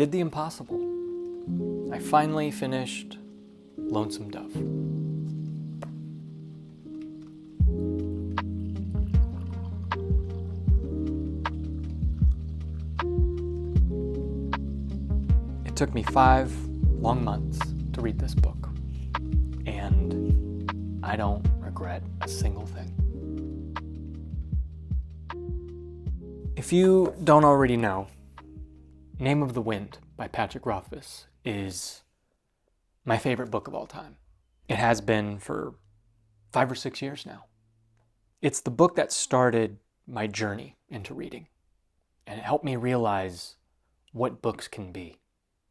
did the impossible. I finally finished Lonesome Dove. It took me 5 long months to read this book, and I don't regret a single thing. If you don't already know, Name of the Wind by Patrick Rothfuss is my favorite book of all time. It has been for 5 or 6 years now. It's the book that started my journey into reading, and it helped me realize what books can be,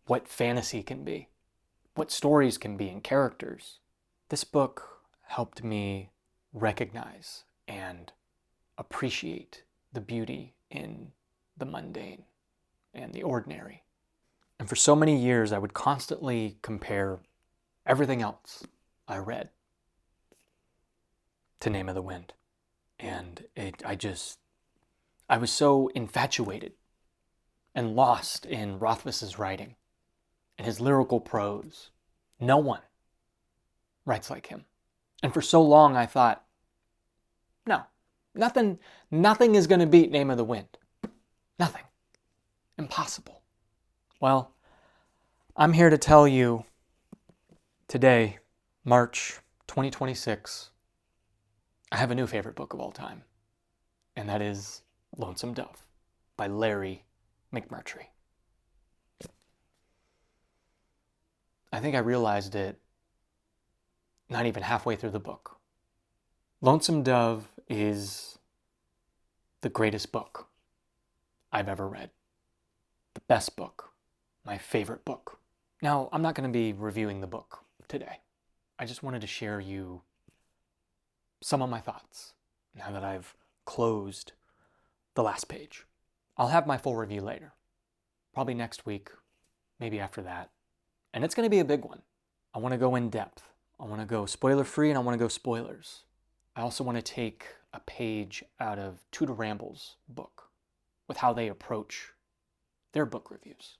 what fantasy can be, what stories can be and characters. This book helped me recognize and appreciate the beauty in the mundane and the ordinary. And for so many years, I would constantly compare everything else I read to Name of the Wind. And I was so infatuated and lost in Rothfuss's writing and his lyrical prose. No one writes like him. And for so long I thought, no, nothing is going to beat Name of the Wind. Nothing. Impossible. Well, I'm here to tell you today, March 2026, I have a new favorite book of all time, and that is Lonesome Dove by Larry McMurtry. I think I realized it not even halfway through the book. Lonesome Dove is the greatest book I've ever read. The best book. My favorite book. Now, I'm not going to be reviewing the book today. I just wanted to share you some of my thoughts now that I've closed the last page. I'll have my full review later. Probably next week, maybe after that. And it's going to be a big one. I want to go in depth. I want to go spoiler free and I want to go spoilers. I also want to take a page out of Tudor Ramble's book with how they approach their book reviews.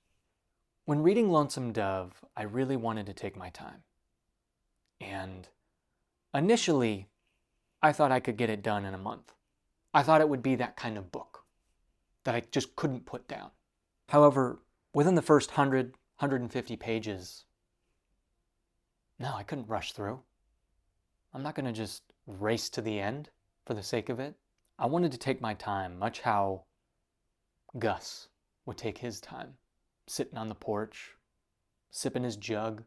When reading Lonesome Dove, I really wanted to take my time. And initially, I thought I could get it done in a month. I thought it would be that kind of book that I just couldn't put down. However, within the first 100, 150 pages, no, I couldn't rush through. I'm not going to just race to the end for the sake of it. I wanted to take my time, much how Gus would take his time, sitting on the porch, sipping his jug,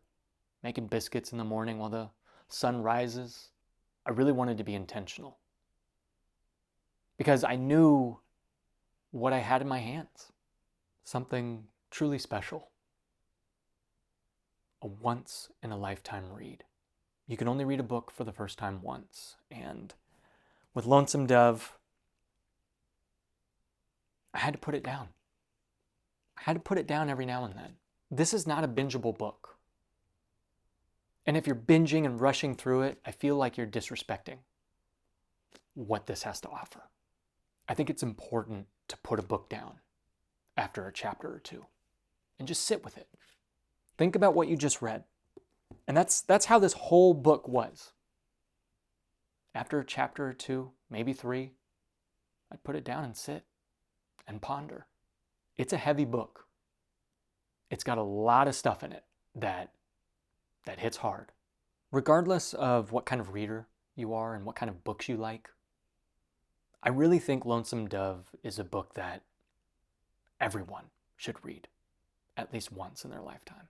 making biscuits in the morning while the sun rises. I really wanted to be intentional because I knew what I had in my hands. Something truly special. A once-in-a-lifetime read. You can only read a book for the first time once. And with Lonesome Dove, I had to put it down. I had to put it down every now and then. This is not a bingeable book. And if you're binging and rushing through it, I feel like you're disrespecting what this has to offer. I think it's important to put a book down after a chapter or two and just sit with it. Think about what you just read. And that's how this whole book was. After a chapter or two, maybe 3, I'd put it down and sit and ponder. It's a heavy book. It's got a lot of stuff in it that hits hard. Regardless of what kind of reader you are and what kind of books you like, I really think Lonesome Dove is a book that everyone should read at least once in their lifetime.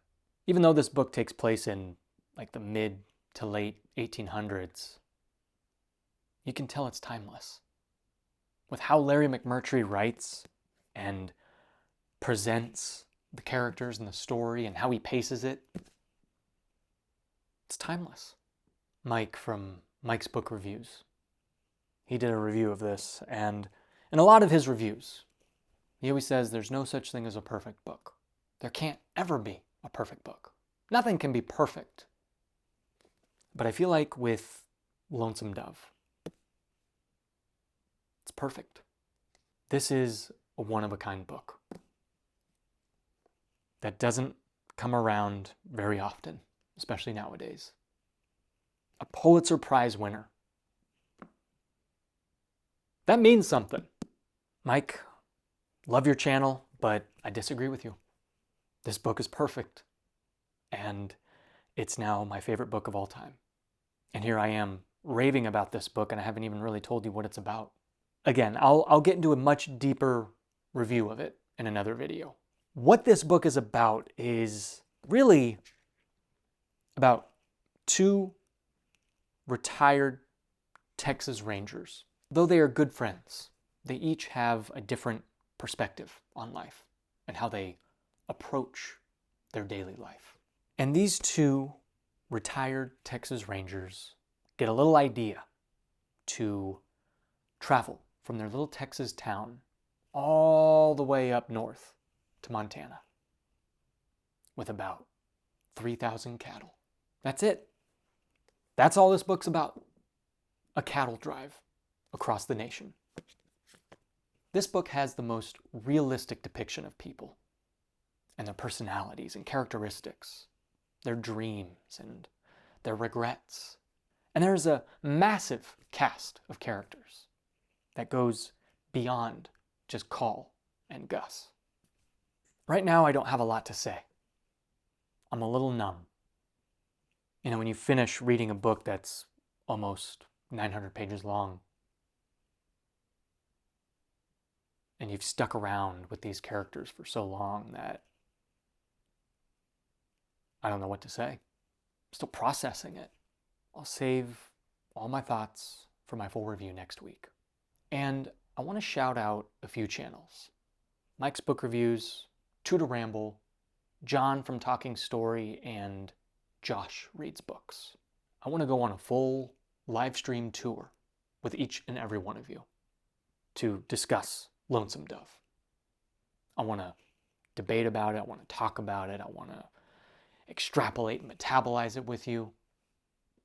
Even though this book takes place in like the mid to late 1800s, you can tell it's timeless. With how Larry McMurtry writes and presents the characters and the story and how he paces it, it's timeless. Mike from Mike's Book Reviews, he did a review of this, and in a lot of his reviews, he always says there's no such thing as a perfect book. There can't ever be a perfect book. Nothing can be perfect. But I feel like with Lonesome Dove, it's perfect. This is a one-of-a-kind book. that doesn't come around very often, especially nowadays. A Pulitzer Prize winner. That means something. Mike, love your channel, but I disagree with you. This book is perfect, and it's now my favorite book of all time. And here I am raving about this book, and I haven't even really told you what it's about. Again, I'll get into a much deeper review of it in another video. What this book is about is really about two retired Texas Rangers. Though they are good friends, they each have a different perspective on life and how they approach their daily life. And these two retired Texas Rangers get a little idea to travel from their little Texas town all the way up north to Montana with about 3,000 cattle. That's it. That's all this book's about. A cattle drive across the nation. This book has the most realistic depiction of people and their personalities and characteristics, their dreams and their regrets. And there's a massive cast of characters that goes beyond just Call and Gus. Right now, I don't have a lot to say. I'm a little numb. You know, when you finish reading a book that's almost 900 pages long, and you've stuck around with these characters for so long that I don't know what to say. I'm still processing it. I'll save all my thoughts for my full review next week. And I want to shout out a few channels. Mike's Book Reviews, Two to Ramble, John from Talking Story, and Josh Reads Books. I want to go on a full live stream tour with each and every one of you to discuss Lonesome Dove. I want to debate about it. I want to talk about it. I want to extrapolate and metabolize it with you.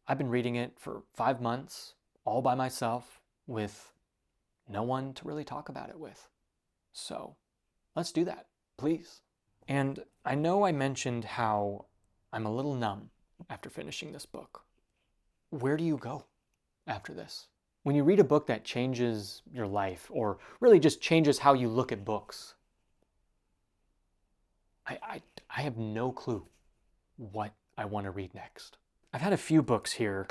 I've been reading it for 5 months, all by myself, with no one to really talk about it with. So let's do that, please. And I know I mentioned how I'm a little numb after finishing this book. Where do you go after this? When you read a book that changes your life, or really just changes how you look at books, I have no clue what I want to read next. I've had a few books here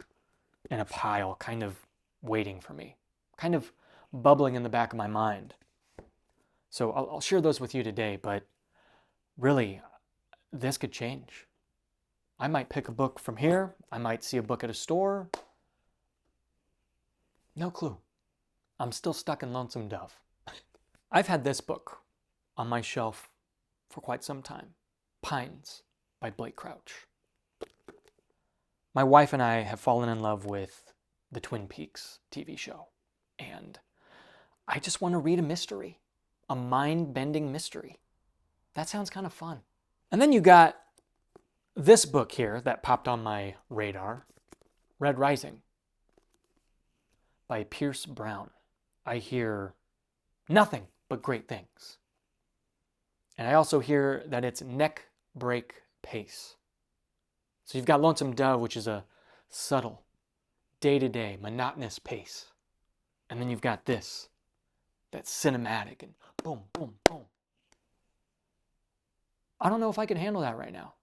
in a pile kind of waiting for me, kind of bubbling in the back of my mind. So I'll share those with you today, but really, this could change. I might pick a book from here. I might see a book at a store. No clue. I'm still stuck in Lonesome Dove. I've had this book on my shelf for quite some time. Pines by Blake Crouch. My wife and I have fallen in love with the Twin Peaks TV show. And I just want to read a mystery. A mind-bending mystery. That sounds kind of fun. And then you got this book here that popped on my radar. Red Rising by Pierce Brown. I hear nothing but great things. And I also hear that it's neck break pace. So you've got Lonesome Dove, which is a subtle, day-to-day, monotonous pace. And then you've got this, that's cinematic and boom, boom, boom. I don't know if I can handle that right now.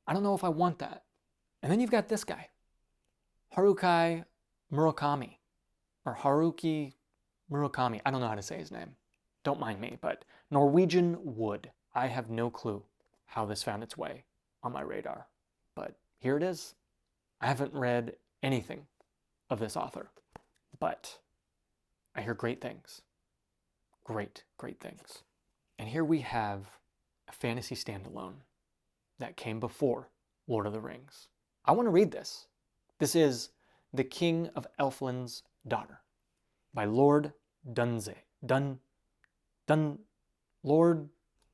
I don't know if I want that. And then you've got this guy, Haruki Murakami, or Haruki Murakami. I don't know how to say his name. Don't mind me, but Norwegian Wood. I have no clue how this found its way on my radar, but here it is. I haven't read anything of this author, but I hear great things. Great, great things. And here we have a fantasy standalone that came before Lord of the Rings. I want to read this. This is The King of Elfland's Daughter by Lord Dunze. Lord,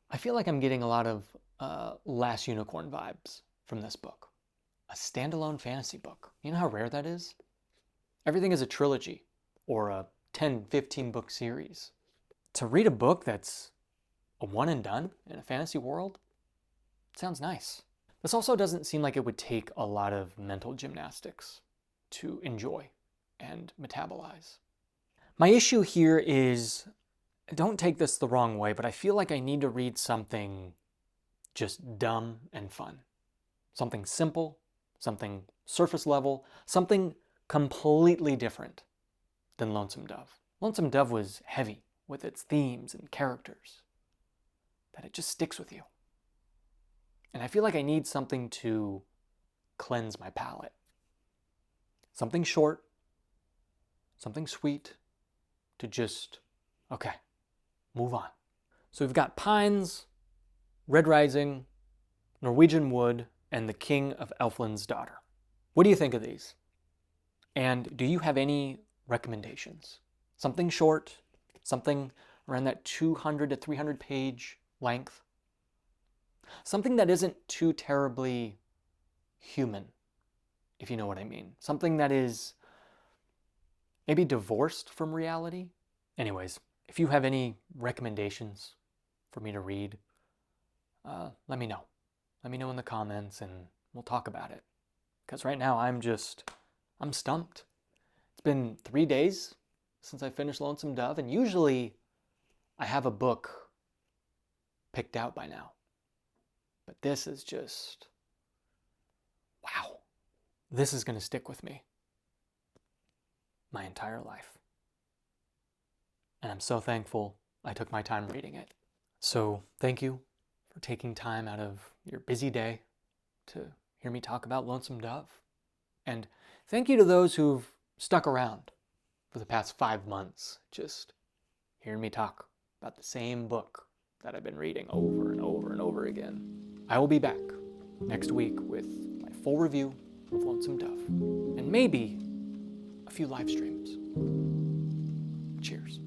I feel like I'm getting a lot of Last Unicorn vibes from this book. A standalone fantasy book. You know how rare that is? Everything is a trilogy or a 10, 15 book series. To read a book that's a one and done in a fantasy world, Sounds nice. This also doesn't seem like it would take a lot of mental gymnastics to enjoy and metabolize. My issue here is, don't take this the wrong way, but I feel like I need to read something just dumb and fun. Something simple, something surface level, something completely different than Lonesome Dove. Lonesome Dove was heavy with its themes and characters, that it just sticks with you. And I feel like I need something to cleanse my palate. Something short, something sweet, to just, okay, move on. So we've got Pines, Red Rising, Norwegian Wood, and The King of Elfland's Daughter. What do you think of these? And do you have any recommendations? Something short, something around that 200 to 300 page length. Something that isn't too terribly human, if you know what I mean. Something that is maybe divorced from reality. Anyways, if you have any recommendations for me to read, let me know. Let me know in the comments and we'll talk about it. Because right now I'm stumped. It's been 3 days since I finished Lonesome Dove, and usually I have a book picked out by now. But this is just, wow. This is going to stick with me my entire life. And I'm so thankful I took my time reading it. So thank you for taking time out of your busy day to hear me talk about Lonesome Dove. And thank you to those who've stuck around for the past 5 months, just hearing me talk about the same book that I've been reading over and over and over again. I will be back next week with my full review of Lonesome Dove, and maybe a few live streams. Cheers.